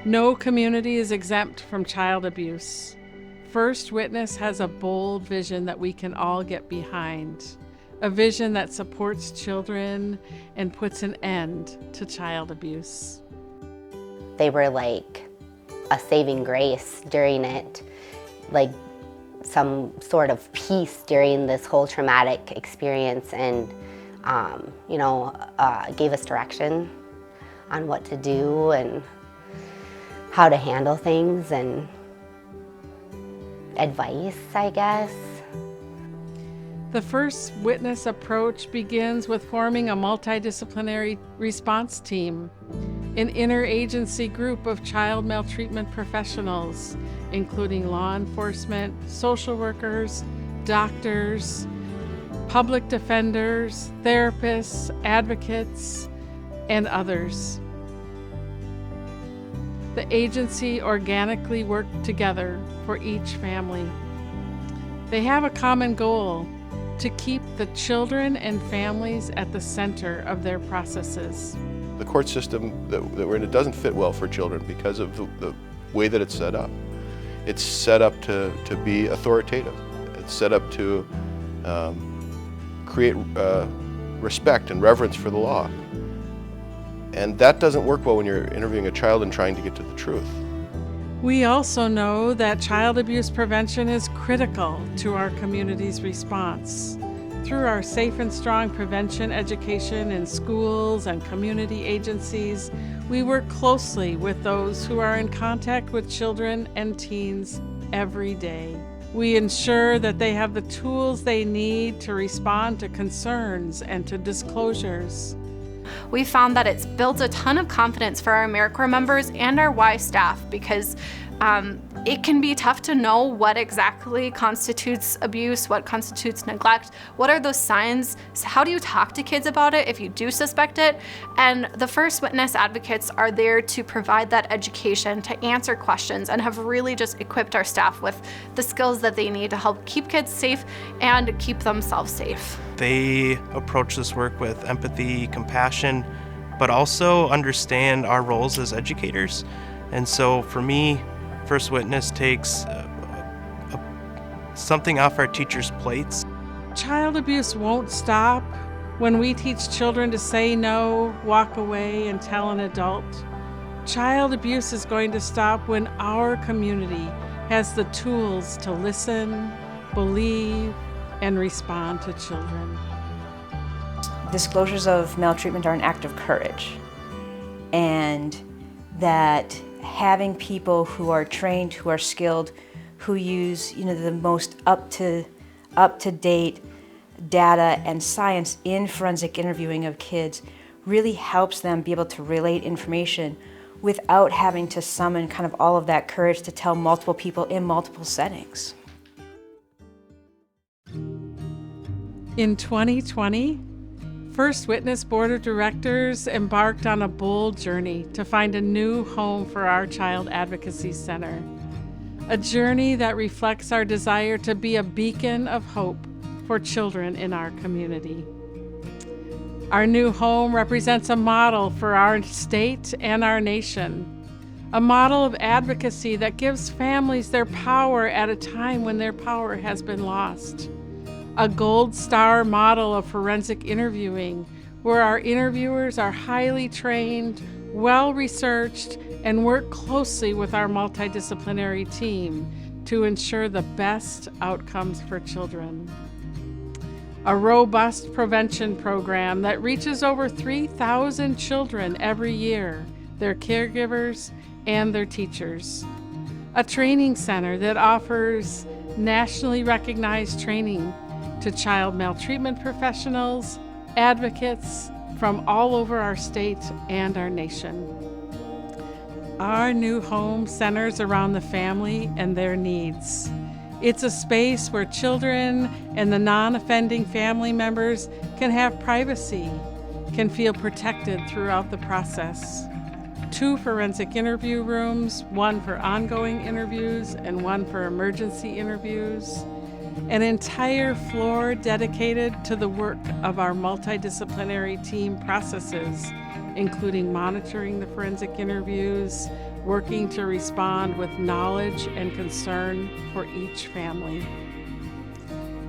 No community is exempt from child abuse. First Witness has a bold vision that we can all get behind, a vision that supports children and puts an end to child abuse. They were like a saving grace during it, like some sort of peace during this whole traumatic experience, and gave us direction on what to do and how to handle things, and advice, I guess. The First Witness approach begins with forming a multidisciplinary response team, an interagency group of child maltreatment professionals, including law enforcement, social workers, doctors, public defenders, therapists, advocates, and others. The agency organically worked together for each family. They have a common goal: to keep the children and families at the center of their processes. The court system that we're in, it doesn't fit well for children because of the way that it's set up. It's set up to be authoritative. It's set up to create respect and reverence for the law. And that doesn't work well when you're interviewing a child and trying to get to the truth. We also know that child abuse prevention is critical to our community's response. Through our Safe and Strong prevention education in schools and community agencies, we work closely with those who are in contact with children and teens every day. We ensure that they have the tools they need to respond to concerns and to disclosures. We found that it's built a ton of confidence for our AmeriCorps members and our Y staff, because it can be tough to know what exactly constitutes abuse, what constitutes neglect, what are those signs, how do you talk to kids about it if you do suspect it, and the First Witness advocates are there to provide that education, to answer questions, and have really just equipped our staff with the skills that they need to help keep kids safe and keep themselves safe. They approach this work with empathy, compassion, but also understand our roles as educators. And so for me, First Witness takes something off our teachers' plates. Child abuse won't stop when we teach children to say no, walk away, and tell an adult. Child abuse is going to stop when our community has the tools to listen, believe, and respond to children. Disclosures of maltreatment are an act of courage, and that having people who are trained, who are skilled, who use the most up-to-date data and science in forensic interviewing of kids really helps them be able to relate information without having to summon kind of all of that courage to tell multiple people in multiple settings. In 2020, First Witness Board of Directors embarked on a bold journey to find a new home for our Child Advocacy Center. A journey that reflects our desire to be a beacon of hope for children in our community. Our new home represents a model for our state and our nation. A model of advocacy that gives families their power at a time when their power has been lost. A gold star model of forensic interviewing, where our interviewers are highly trained, well-researched, and work closely with our multidisciplinary team to ensure the best outcomes for children. A robust prevention program that reaches over 3,000 children every year, their caregivers, and their teachers. A training center that offers nationally recognized training to child maltreatment professionals, advocates from all over our state and our nation. Our new home centers around the family and their needs. It's a space where children and the non-offending family members can have privacy, can feel protected throughout the process. 2 forensic interview rooms, 1 for ongoing interviews and 1 for emergency interviews. An entire floor dedicated to the work of our multidisciplinary team processes, including monitoring the forensic interviews, working to respond with knowledge and concern for each family.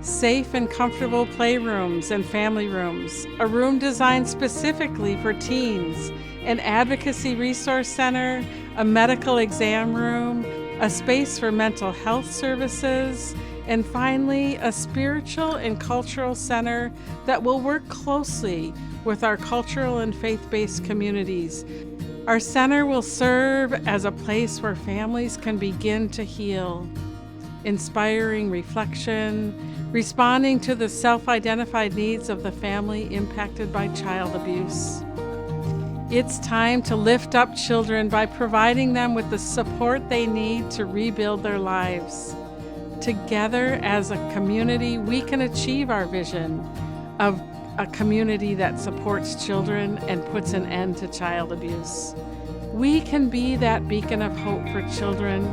Safe and comfortable playrooms and family rooms, a room designed specifically for teens, an advocacy resource center, a medical exam room, a space for mental health services, and finally, a spiritual and cultural center that will work closely with our cultural and faith-based communities. Our center will serve as a place where families can begin to heal, inspiring reflection, responding to the self-identified needs of the family impacted by child abuse. It's time to lift up children by providing them with the support they need to rebuild their lives. Together as a community, we can achieve our vision of a community that supports children and puts an end to child abuse. We can be that beacon of hope for children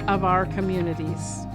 of our communities.